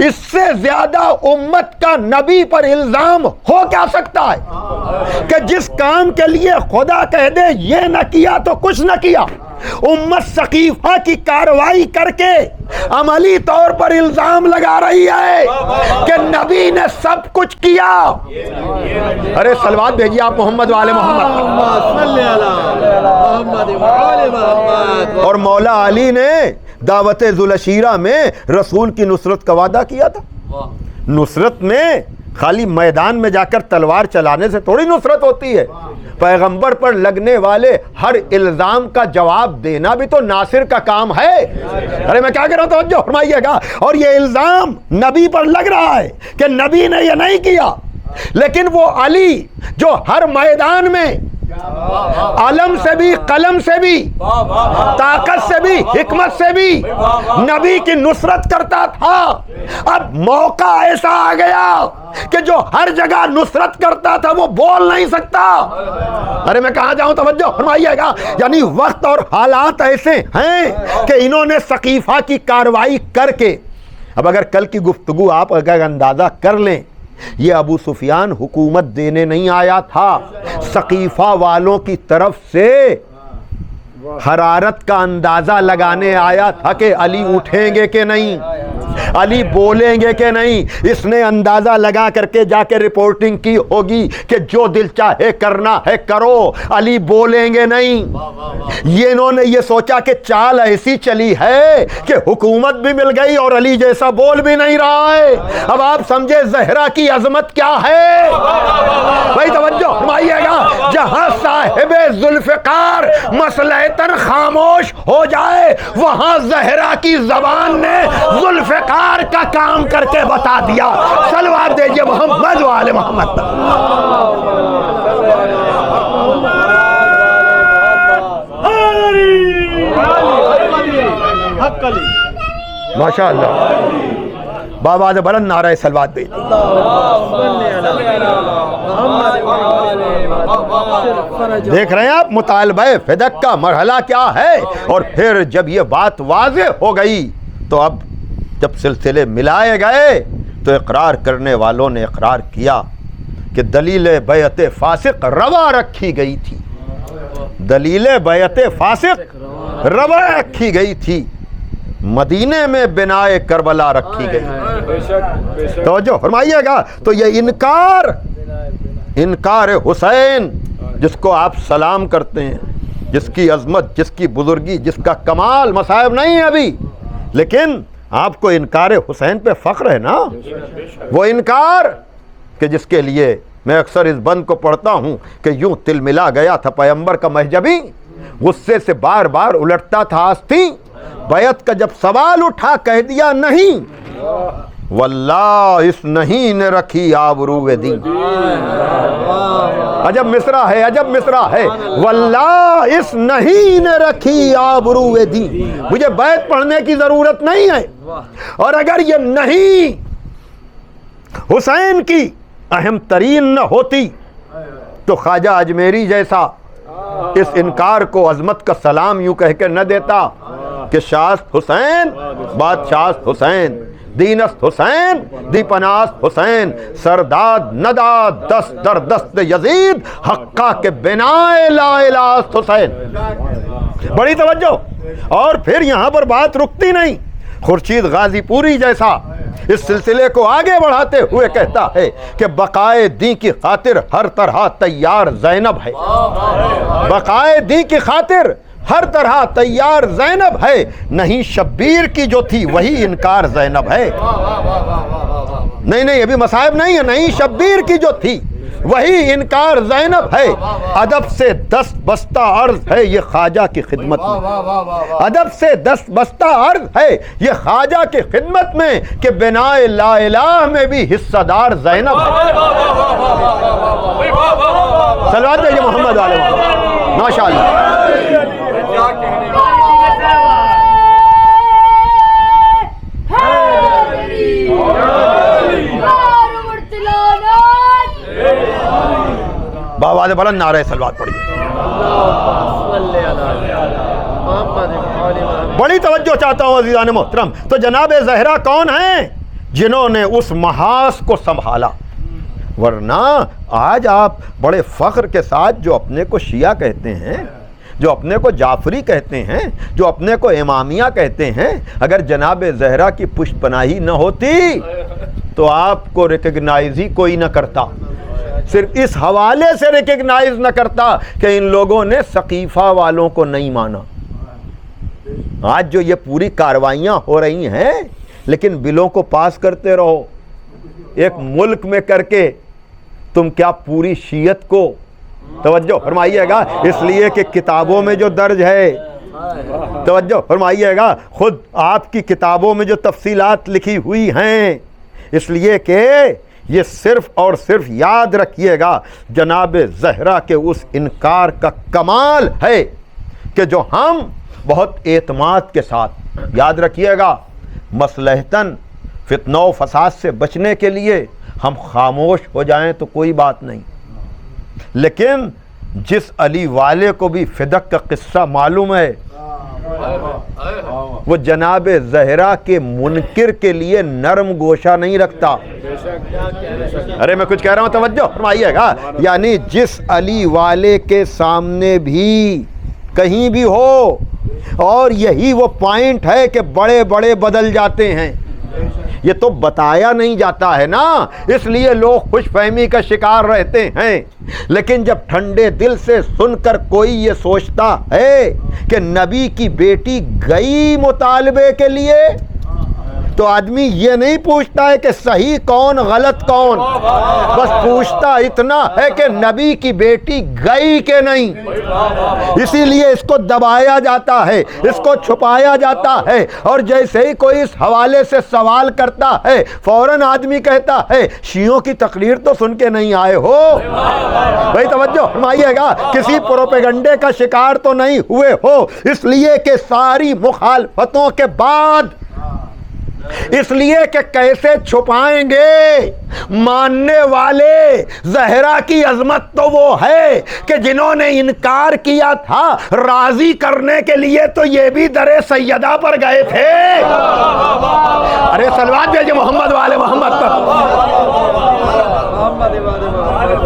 اس سے زیادہ امت کا نبی پر الزام ہو کیا سکتا ہے کہ جس کام کے لیے خدا کہہ دے یہ نہ کیا تو کچھ نہ کیا. امت سقیفہ کی کارروائی کر کے عملی طور پر الزام لگا رہی ہے کہ نبی نے سب کچھ کیا. ارے صلوات بھیجیے آپ محمد والے محمد. اور مولا علی نے دعوت ذوالعشیرہ میں رسول کی نصرت کا وعدہ کیا تھا. نصرت میں خالی میدان میں جا کر تلوار چلانے سے تھوڑی نصرت ہوتی ہے. پیغمبر پر لگنے والے ہر الزام کا جواب دینا بھی تو ناصر کا کام ہے. ارے میں کیا کہہ رہا ہوں، توجہ فرمائیے گا. اور یہ الزام نبی پر لگ رہا ہے کہ نبی نے یہ نہیں کیا، لیکن وہ علی جو ہر میدان میں علم سے بھی، قلم سے بھی، طاقت سے بھی، حکمت سے بھی نبی کی نصرت کرتا تھا، اب موقع ایسا آ گیا کہ جو ہر جگہ نصرت کرتا تھا وہ بول نہیں سکتا. ارے میں کہاں جاؤں، توجہ فرمائیے گا. یعنی وقت اور حالات ایسے ہیں کہ انہوں نے سقیفہ کی کارروائی کر کے، اب اگر کل کی گفتگو آپ اگر اندازہ کر لیں، یہ ابو سفیان حکومت دینے نہیں آیا تھا، سقیفہ والوں کی طرف سے حرارت کا اندازہ لگانے آیا تھا کہ علی اٹھیں گے کہ نہیں، علی بولیں گے کہ نہیں. اس نے اندازہ لگا کر کے جا کے رپورٹنگ کی ہوگی کہ جو دل چاہے کرنا ہے کرو، علی بولیں گے نہیں. یہ انہوں نے یہ سوچا کہ چال ایسی چلی ہے کہ حکومت بھی مل گئی اور علی جیسا بول بھی نہیں رہا ہے. اب آپ سمجھے زہرا کی عظمت کیا ہے بھائی. توجہ فرمائیے گا. جہاں صاحب ذوالفقار مسلحتاً خاموش ہو جائے، وہاں زہرا کی زبان نے ذوالفقار کا کام کر کے بتا دیا. صلوات دیجئے محمد وآل محمد. ماشاء اللہ. بابا نے بلند نعرہ صلوات دی. دیکھ رہے ہیں آپ مطالبہ فدق کا مرحلہ کیا ہے. اور پھر جب یہ بات واضح ہو گئی تو اب جب سلسلے ملائے گئے تو اقرار کرنے والوں نے اقرار کیا کہ دلیل بیعت فاسق روا رکھی گئی تھی. دلیل بیعت فاسق روا رکھی گئی تھی. مدینے میں بنائے کربلا رکھی گئی. توجہ فرمائیے گا. تو یہ انکار حسین جس کو آپ سلام کرتے ہیں، جس کی عظمت، جس کی بزرگی، جس کا کمال مصائب نہیں ہے ابھی، لیکن آپ کو انکار حسین پہ فخر ہے نا. وہ انکار کہ جس کے لیے میں اکثر اس بند کو پڑھتا ہوں کہ یوں تل ملا گیا تھا پیمبر کا مہجبی، غصے سے بار بار الٹتا تھا آستین، بیعت کا جب سوال اٹھا کہہ دیا نہیں، واللہ اس نہیں نے رکھی آبروئے دین۔ عجب مصرع ہے، عجب مصرع ہے، واللہ اس نہیں نے رکھی آبروئے دین۔ مجھے بیعت پڑھنے کی ضرورت نہیں ہے، اور اگر یہ نہیں حسین کی اہم ترین نہ ہوتی تو خواجہ اجمیری جیسا اس انکار کو عظمت کا سلام یوں کہہ کے نہ دیتا کہ شاست حسین بادشاست حسین، دینست حسین دی پناست حسین، سرداد نداد دست در دست یزید، حقہ کے بنائے لا الہست حسین۔ بڑی توجہ، اور پھر یہاں پر بات رکتی نہیں، خورشید غازی پوری جیسا اس سلسلے کو آگے بڑھاتے ہوئے کہتا ہے کہ بقائے دین کی خاطر ہر طرح تیار زینب ہے، بقائے دین کی خاطر ہر طرح تیار زینب ہے، نہیں شبیر کی جو تھی وہی انکار زینب ہے۔ نہیں یہ بھی مصائب نہیں ہے، نہیں شبیر کی جو تھی وہی انکار زینب ہے، ادب سے دست بستہ عرض ہے یہ خواجہ کی خدمت میں، ادب سے دست بستہ عرض ہے یہ خواجہ کی خدمت میں کہ بنائے لا الہ میں بھی حصہ دار زینب ہے۔ صلوات ہے محمد علیہ وسلم، ماشاءاللہ۔ باواز بلند نعرہ صلوات پڑھیے۔ بڑی توجہ چاہتا ہوں عزیزان محترم۔ تو جناب زہرا کون ہیں؟ جنہوں نے اس محاذ کو سنبھالا، ورنہ آج آپ بڑے فخر کے ساتھ جو اپنے کو شیعہ کہتے ہیں، جو اپنے کو جعفری کہتے ہیں، جو اپنے کو امامیہ کہتے ہیں، اگر جناب زہرا کی پشت پناہی نہ ہوتی تو آپ کو ریکگنائز ہی کوئی نہ کرتا، صرف اس حوالے سے ریکگنائز نہ کرتا کہ ان لوگوں نے سقیفہ والوں کو نہیں مانا۔ آج جو یہ پوری کاروائیاں ہو رہی ہیں، لیکن بلوں کو پاس کرتے رہو ایک ملک میں کر کے، تم کیا پوری شیعت کو توجہ فرمائیے گا، اس لیے کہ کتابوں میں جو درج ہے، توجہ فرمائیے گا، خود آپ کی کتابوں میں جو تفصیلات لکھی ہوئی ہیں، اس لیے کہ یہ صرف اور صرف یاد رکھیے گا جناب زہرا کے اس انکار کا کمال ہے کہ جو ہم بہت اعتماد کے ساتھ، یاد رکھیے گا، مصلحتاً فتنہ و فساد سے بچنے کے لیے ہم خاموش ہو جائیں تو کوئی بات نہیں، لیکن جس علی والے کو بھی فدق کا قصہ معلوم ہے، وہ جناب زہرا کے منکر کے لیے نرم گوشہ نہیں رکھتا۔ ارے میں کچھ کہہ رہا ہوں، توجہ فرمائیے گا، یعنی جس علی والے کے سامنے بھی کہیں بھی ہو، اور یہی وہ پوائنٹ ہے کہ بڑے بڑے بدل جاتے ہیں، یہ تو بتایا نہیں جاتا ہے نا، اس لیے لوگ خوش فہمی کا شکار رہتے ہیں، لیکن جب ٹھنڈے دل سے سن کر کوئی یہ سوچتا ہے کہ نبی کی بیٹی گئی مطالبے کے لیے، تو آدمی یہ نہیں پوچھتا ہے کہ صحیح کون غلط کون، بس پوچھتا اتنا ہے کہ نبی کی بیٹی گئی کہ نہیں۔ اسی لیے اس کو دبایا جاتا ہے، اس کو چھپایا جاتا ہے، اور جیسے ہی کوئی اس حوالے سے سوال کرتا ہے فوراً آدمی کہتا ہے شیعوں کی تقریر تو سن کے نہیں آئے ہو، بھائی توجہ فرمائیے گا، کسی پروپیگنڈے کا شکار تو نہیں ہوئے ہو، اس لیے کہ ساری مخالفتوں کے بعد، اس لیے کہ کیسے چھپائیں گے، ماننے والے زہرا کی عظمت تو وہ ہے کہ جنہوں نے انکار کیا تھا راضی کرنے کے لیے تو یہ بھی در سیدہ پر گئے تھے۔ ارے صلوات بھیجئے محمد والے محمد پر،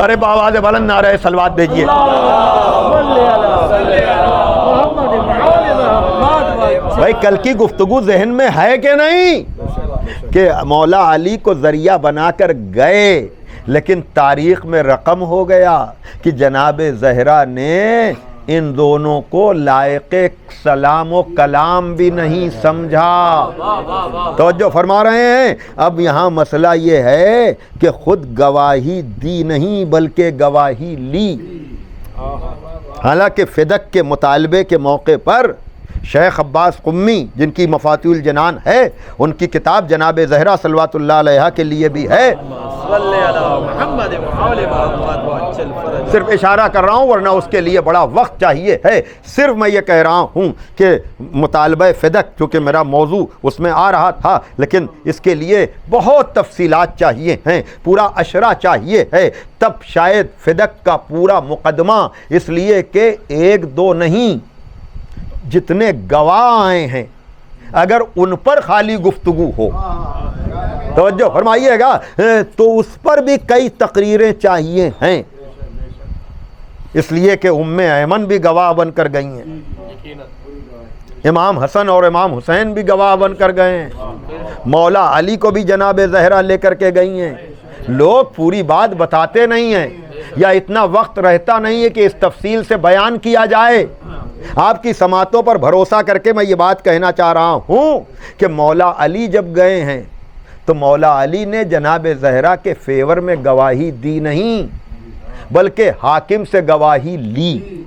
ارے باواز بلند نعرہ صلوات بھیجئے۔ بھائی کل کی گفتگو ذہن میں ہے کہ نہیں کہ مولا علی کو ذریعہ بنا کر گئے، لیکن تاریخ میں رقم ہو گیا کہ جناب زہرا نے ان دونوں کو لائق سلام و کلام بھی نہیں سمجھا۔ توجہ فرما رہے ہیں۔ اب یہاں مسئلہ یہ ہے کہ خود گواہی دی نہیں بلکہ گواہی لی۔ حالانکہ فدق کے مطالبے کے موقع پر شیخ عباس قمی جن کی مفاتیح الجنان ہے، ان کی کتاب جناب زہرا صلوات اللہ علیہا کے لیے بھی ہے۔ صرف اشارہ کر رہا ہوں ورنہ اس کے لیے بڑا وقت چاہیے ہے۔ صرف میں یہ کہہ رہا ہوں کہ مطالبہ فدق چونکہ میرا موضوع اس میں آ رہا تھا، لیکن اس کے لیے بہت تفصیلات چاہیے ہیں، پورا اشرہ چاہیے ہے، تب شاید فدق کا پورا مقدمہ، اس لیے کہ ایک دو نہیں جتنے گواہ آئے ہیں اگر ان پر خالی گفتگو ہو، توجہ فرمائیے گا، تو اس پر بھی کئی تقریریں چاہیے ہیں، اس لیے کہ ام ایمن بھی گواہ بن کر گئی ہیں، امام حسن اور امام حسین بھی گواہ بن کر گئے ہیں، مولا علی کو بھی جناب زہرا لے کر کے گئی ہیں۔ لوگ پوری بات بتاتے نہیں ہیں یا اتنا وقت رہتا نہیں ہے کہ اس تفصیل سے بیان کیا جائے۔ آپ کی سماعتوں پر بھروسہ کر کے میں یہ بات کہنا چاہ رہا ہوں کہ مولا علی جب گئے ہیں تو مولا علی نے جناب زہرا کے فیور میں گواہی دی نہیں بلکہ حاکم سے گواہی لی۔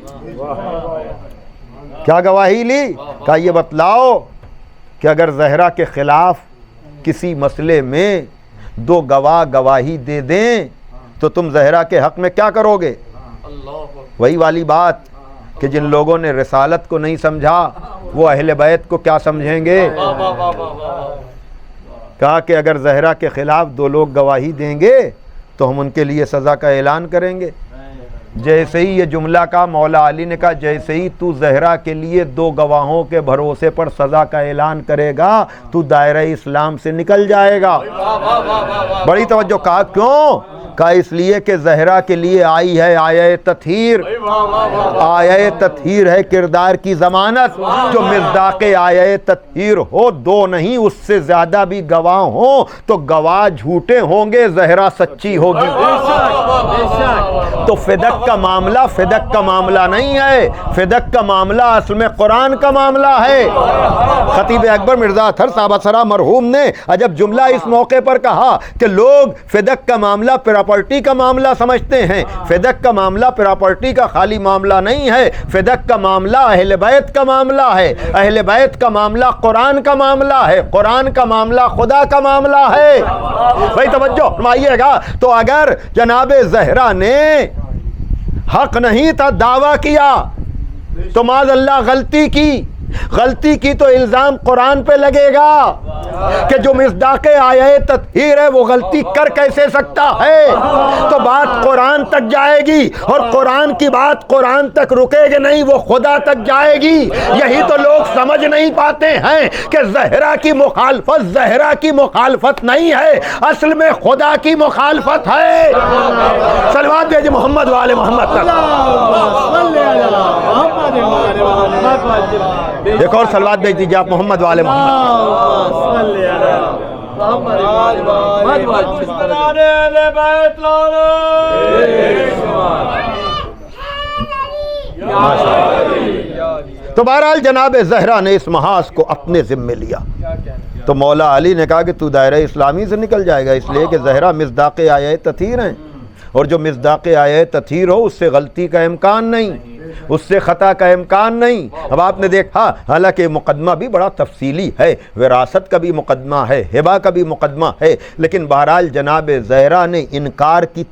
کیا گواہی لی؟ کہا یہ بتلاؤ کہ اگر زہرا کے خلاف کسی مسئلے میں دو گواہ گواہی دے دیں تو تم زہرا کے حق میں کیا کرو گے؟ وہی والی بات کہ جن لوگوں نے رسالت کو نہیں سمجھا وہ اہل بیت کو کیا سمجھیں گے؟ کہا کہ اگر زہرا کے خلاف دو لوگ گواہی دیں گے تو ہم ان کے لیے سزا کا اعلان کریں گے۔ جیسے ہی یہ جملہ کہا مولا علی نے کہا جیسے ہی تو زہرا کے لیے دو گواہوں کے بھروسے پر سزا کا اعلان کرے گا تو دائرہ اسلام سے نکل جائے گا۔ بڑی توجہ۔ کہا کیوں؟ کہا اس لیے کہ زہرا کے لیے آئی ہے آیہ تطہیر، آیہ تطہیر ہے کردار کی ضمانت، جو مصداق آیہ تطہیر ہو، دو نہیں اس سے زیادہ بھی گواہ ہوں تو گواہ جھوٹے ہوں گے، زہرا سچی ہوگی۔ تو فدق کا معاملہ نہیں ہے، فدق کا معاملہ اصل میں قرآن کا معاملہ ہے۔ خطیب اکبر مرزا اطہر صاحب سرا مرحوم نے عجب جملہ اس موقع پر کہا کہ لوگ فدق کا معاملہ پراپرٹی کا معاملہ سمجھتے ہیں۔ فدق کا معاملہ پراپرٹی کا خالی معاملہ نہیں ہے، فدق کا معاملہ اہل بیت کا معاملہ ہے، اہل بیت کا معاملہ قرآن کا معاملہ ہے، قرآن کا معاملہ خدا کا معاملہ ہے۔ بھائی توجہ فرمائیے گا۔ تو اگر جناب زہرا نے حق نہیں تھا دعویٰ کیا تو معاذ اللہ غلطی کی تو الزام قرآن پہ لگے گا کہ جو مصداق آیہ تطہیر ہے وہ غلطی کر کیسے سکتا ہے؟ تو بات قرآن تک جائے گی اور قرآن کی بات قرآن تک رکے گی نہیں، وہ خدا تک جائے گی۔ یہی تو لوگ سمجھ نہیں پاتے ہیں کہ زہرا کی مخالفت نہیں ہے، اصل میں خدا کی مخالفت ہے۔ صلوات بھیجئے محمد والے محمد تک۔ ایک اور صلوات بھیج دیجیے آپ محمد والے محمد۔ تو بہرحال جناب زہرا نے اس محاذ کو اپنے ذمے لیا تو مولا علی نے کہا کہ تو دائرہ اسلامی سے نکل جائے گا، اس لیے کہ زہرا مصداق آیہ تطہیر ہیں، اور جو مصداق آیہ تطہیر ہو اس سے غلطی کا امکان نہیں، اس سے خطا کا امکان نہیں۔ اب آپ نے دیکھا حالانکہ مقدمہ بھی بڑا تفصیلی ہے، وراثت کا بھی مقدمہ ہے، ہبہ کا بھی مقدمہ ہے، لیکن بہرحال جناب زہرا نے انکار کی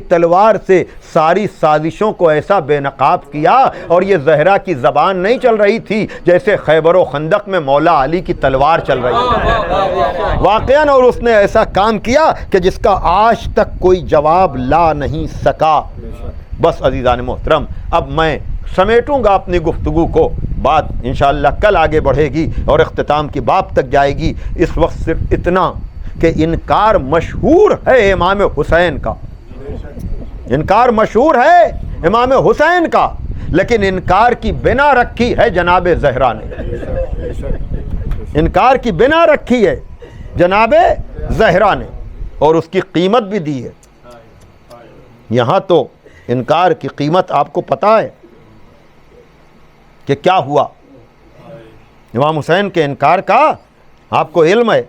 تلوار سے ساری سازشوں کو ایسا بے نقاب کیا، اور یہ زہرا کی زبان نہیں چل رہی تھی جیسے خیبر و خندق میں مولا علی کی تلوار چل رہی تھی واقعاً، اور اس نے ایسا کام کیا کہ جس کا آج تک کوئی جواب لا نہیں سکا۔ بس عزیزان محترم، اب میں سمیٹوں گا اپنی گفتگو کو، بات انشاءاللہ کل آگے بڑھے گی اور اختتام کی باب تک جائے گی۔ اس وقت صرف اتنا کہ انکار مشہور ہے امام حسین کا، انکار مشہور ہے امام حسین کا، لیکن انکار کی بنا رکھی ہے جناب زہرا نے، انکار کی بنا رکھی ہے جناب زہرا نے، اور اس کی قیمت بھی دی ہے۔ یہاں تو انکار کی قیمت آپ کو پتہ ہے کہ کیا ہوا؟ امام حسین کے انکار کا آپ کو علم ہے،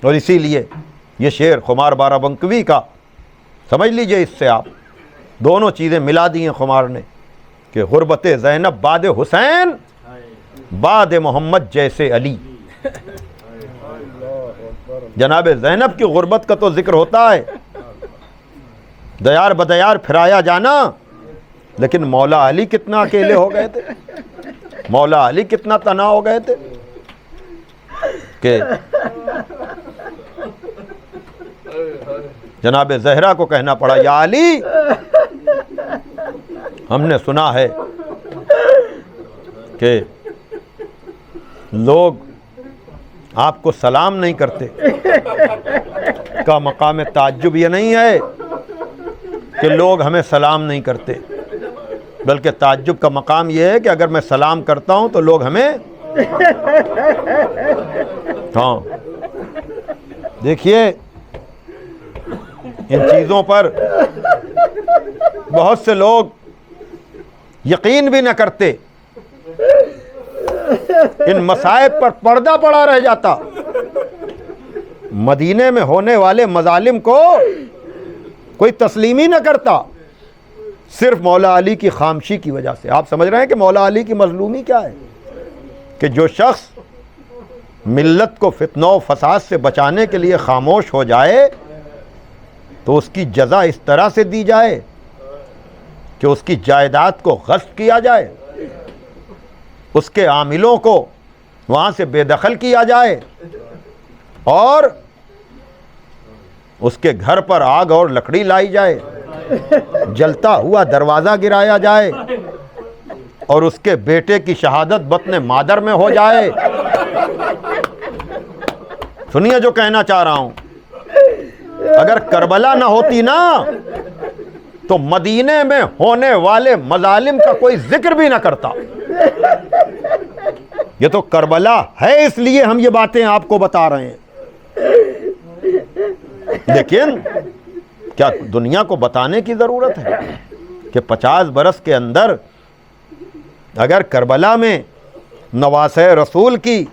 اور اسی لیے یہ شعر خمار بارہ بنکوی کا سمجھ لیجئے، اس سے آپ دونوں چیزیں ملا دی ہیں خمار نے کہ غربت زینب بعد حسین بعد محمد جیسے علی۔ جناب زینب کی غربت کا تو ذکر ہوتا ہے، دیار بدیار پھرایا جانا، لیکن مولا علی کتنا اکیلے ہو گئے تھے، مولا علی کتنا تنہا ہو گئے تھے کہ جناب زہرا کو کہنا پڑا یا علی، ہم نے سنا ہے کہ لوگ آپ کو سلام نہیں کرتے۔ کا مقام تعجب یہ نہیں ہے کہ لوگ ہمیں سلام نہیں کرتے، بلکہ تعجب کا مقام یہ ہے کہ اگر میں سلام کرتا ہوں تو لوگ ہمیں ہاں دیکھیے ان چیزوں پر بہت سے لوگ یقین بھی نہ کرتے، ان مصائب پر پردہ پڑا رہ جاتا۔ مدینے میں ہونے والے مظالم کو کوئی تسلیم ہی نہ کرتا، صرف مولا علی کی خاموشی کی وجہ سے۔ آپ سمجھ رہے ہیں کہ مولا علی کی مظلومی کیا ہے؟ کہ جو شخص ملت کو فتنہ و فساد سے بچانے کے لیے خاموش ہو جائے تو اس کی جزا اس طرح سے دی جائے کہ اس کی جائیداد کو غصب کیا جائے، اس کے عاملوں کو وہاں سے بے دخل کیا جائے، اور اس کے گھر پر آگ اور لکڑی لائی جائے، جلتا ہوا دروازہ گرایا جائے، اور اس کے بیٹے کی شہادت بطن مادر میں ہو جائے۔ سنیے جو کہنا چاہ رہا ہوں، اگر کربلا نہ ہوتی نا تو مدینے میں ہونے والے مظالم کا کوئی ذکر بھی نہ کرتا۔ یہ تو کربلا ہے، اس لیے ہم یہ باتیں آپ کو بتا رہے ہیں، لیکن کیا دنیا کو بتانے کی ضرورت ہے کہ 50 برس کے اندر اگر کربلا میں نواسہ رسول کی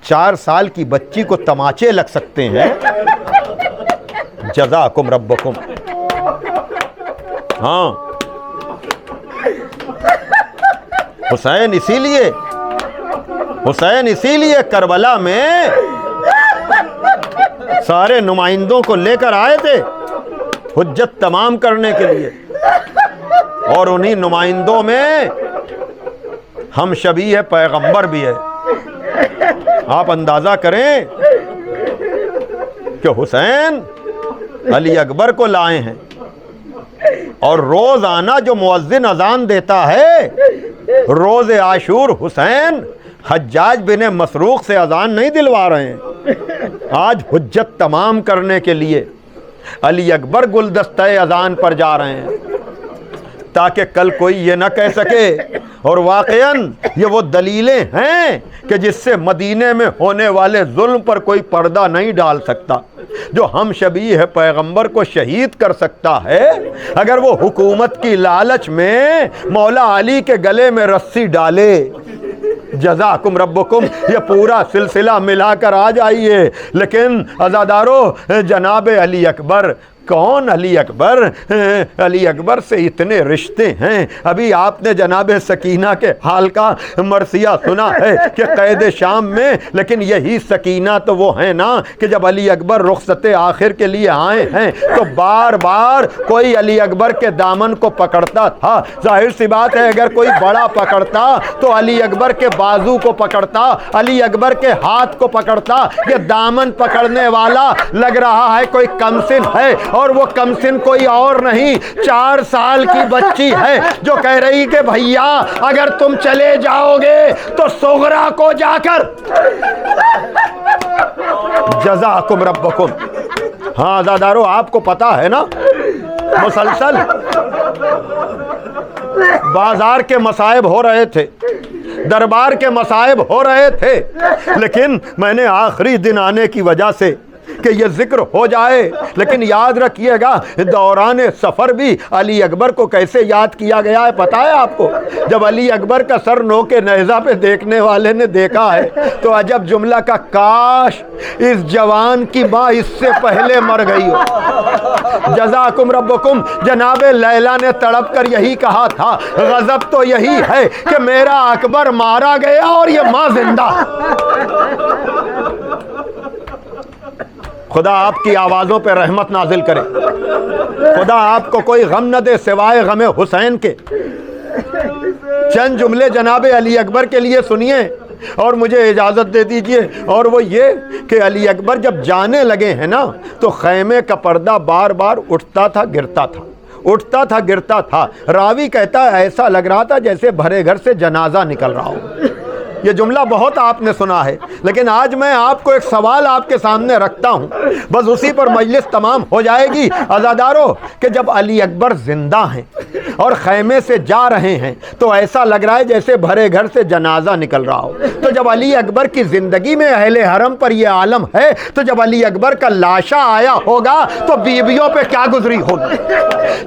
4 سال کی بچی کو تماچے لگ سکتے ہیں؟ جزاکم ربکم۔ ہاں حسین اسی لیے کربلا میں سارے نمائندوں کو لے کر آئے تھے حجت تمام کرنے کے لیے، اور انہی نمائندوں میں ہم شبیہ پیغمبر بھی ہے۔ آپ اندازہ کریں کہ حسین علی اکبر کو لائے ہیں، اور روزانہ جو مؤذن اذان دیتا ہے، روز عاشور حسین حجاج بن مسروق سے اذان نہیں دلوا رہے ہیں، آج حجت تمام کرنے کے لیے علی اکبر گلدستہ اذان پر جا رہے ہیں، تاکہ کل کوئی یہ نہ کہہ سکے۔ اور واقعاً یہ وہ دلیلیں ہیں کہ جس سے مدینے میں ہونے والے ظلم پر کوئی پردہ نہیں ڈال سکتا۔ جو ہم شبیہ پیغمبر کو شہید کر سکتا ہے، اگر وہ حکومت کی لالچ میں مولا علی کے گلے میں رسی ڈالے۔ جزاکم ربکم، یہ پورا سلسلہ ملا کر آ جائیے۔ لیکن عزادارو، جناب علی اکبر کون؟ علی اکبر سے اتنے رشتے ہیں۔ ابھی آپ نے جناب سکینہ کے حال کا مرثیہ سنا ہے کہ قید شام میں، لیکن یہی سکینہ تو وہ ہے نا کہ جب علی اکبر رخصت آخر کے لیے آئے ہیں تو بار بار کوئی علی اکبر کے دامن کو پکڑتا تھا۔ ظاہر سی بات ہے اگر کوئی بڑا پکڑتا تو علی اکبر کے بازو کو پکڑتا، علی اکبر کے ہاتھ کو پکڑتا۔ یہ دامن پکڑنے والا لگ رہا ہے کوئی کمسن ہے، اور وہ کمسن کوئی اور نہیں، 4 سال کی بچی ہے جو کہہ رہی کہ بھیا اگر تم چلے جاؤ گے تو صغرا کو جا کر جزاکم ربکم۔ ہاں عزادارو، آپ کو پتا ہے نا مسلسل بازار کے مصائب ہو رہے تھے، دربار کے مصائب ہو رہے تھے، لیکن میں نے آخری دن آنے کی وجہ سے کہ یہ ذکر ہو جائے، لیکن یاد رکھیے گا دوران سفر بھی علی اکبر کو کیسے یاد کیا گیا ہے پتہ ہے آپ کو؟ جب علی اکبر کا سر نو کے نیزہ پہ دیکھنے والے نے دیکھا ہے تو عجب جملہ کا، کاش اس جوان کی ماں اس سے پہلے مر گئی ہو۔ جزاکم ربکم، جناب لیلا نے تڑپ کر یہی کہا تھا، غضب تو یہی ہے کہ میرا اکبر مارا گیا اور یہ ماں زندہ۔ خدا آپ کی آوازوں پہ رحمت نازل کرے، خدا آپ کو کوئی غم نہ دے سوائے غم حسین کے۔ چند جملے جناب علی اکبر کے لیے سنیے اور مجھے اجازت دے دیجئے، اور وہ یہ کہ علی اکبر جب جانے لگے ہیں نا تو خیمے کا پردہ بار بار اٹھتا تھا گرتا تھا، اٹھتا تھا گرتا تھا۔ راوی کہتا ہے ایسا لگ رہا تھا جیسے بھرے گھر سے جنازہ نکل رہا ہو۔ یہ جملہ بہت آپ نے سنا ہے، لیکن آج میں آپ کو ایک سوال آپ کے سامنے رکھتا ہوں، بس اسی پر مجلس تمام ہو جائے گی۔ عزادارو، کہ جب علی اکبر زندہ ہیں اور خیمے سے جا رہے ہیں تو ایسا لگ رہا ہے جیسے بھرے گھر سے جنازہ نکل رہا ہو، تو جب علی اکبر کی زندگی میں اہل حرم پر یہ عالم ہے تو جب علی اکبر کا لاشا آیا ہوگا تو بیویوں پہ کیا گزری ہوگی؟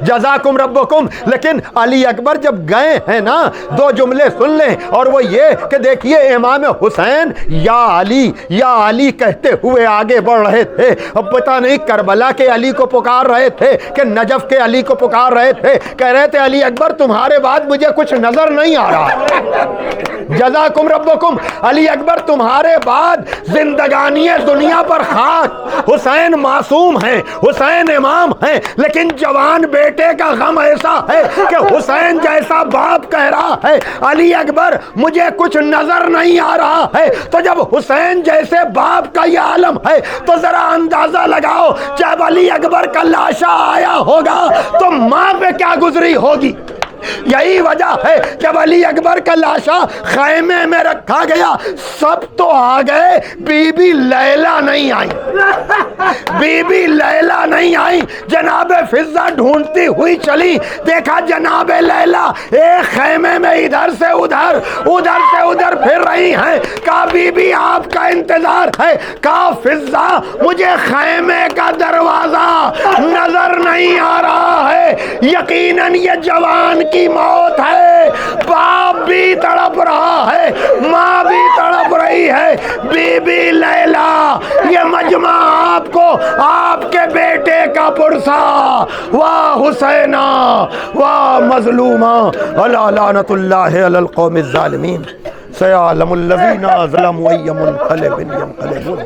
جزاکم ربکم۔ لیکن علی اکبر جب گئے ہیں نا، دو جملے سن لیں، اور وہ یہ کہ دیکھیے امام حسین یا علی کہتے ہوئے آگے بڑھ رہے تھے۔ اب پتہ نہیں کربلا کے علی کو پکار رہے تھے کہ نجف کے علی کو پکار رہے تھے، کہہ رہے تھے علی اکبر تمہارے بعد مجھے کچھ نظر نہیں آ رہا۔ جزاکم ربکم، علی اکبر تمہارے بعد زندگانی دنیا پر خاک، حسین معصوم ہیں، حسین امام ہیں، لیکن جوان بیٹے کا غم ایسا ہے کہ حسین جیسا باپ کہہ رہا ہے علی اکبر مجھے کچھ نظر نہیں آ رہا ہے۔ تو جب حسین جیسے باپ کا یہ عالم ہے تو ذرا اندازہ لگاؤ جب علی اکبر کا لاشا آیا ہوگا تو ماں پہ کیا گزری ہوگی۔ یہی وجہ ہے جب علی اکبر کا لاشا خیمے میں رکھا گیا سب تو آ گئے، بی بی لیلا نہیں آئی، بی بی لیلا نہیں آئی۔ جناب فضہ ڈھونڈتی ہوئی چلی، دیکھا جناب لیلا ایک خیمے میں ادھر سے ادھر پھر رہی ہیں۔ کہا بی بی آپ کا انتظار ہے۔ کہا فضہ مجھے خیمے کا دروازہ نظر نہیں آ رہا ہے، یقیناً یہ جوان کی موت ہے، باپ بھی تڑپ رہا ہے، ماں بھی تڑپ رہی ہے۔ بی بی لیلا یہ مجمع آپ کو آپ کے بیٹے کا پرسا، واہ حسینہ واہ مظلومہ، الا لعنت اللہ علی القوم الظالمین، سیعلم الذین ظلموا ای منقلب ینقلبون۔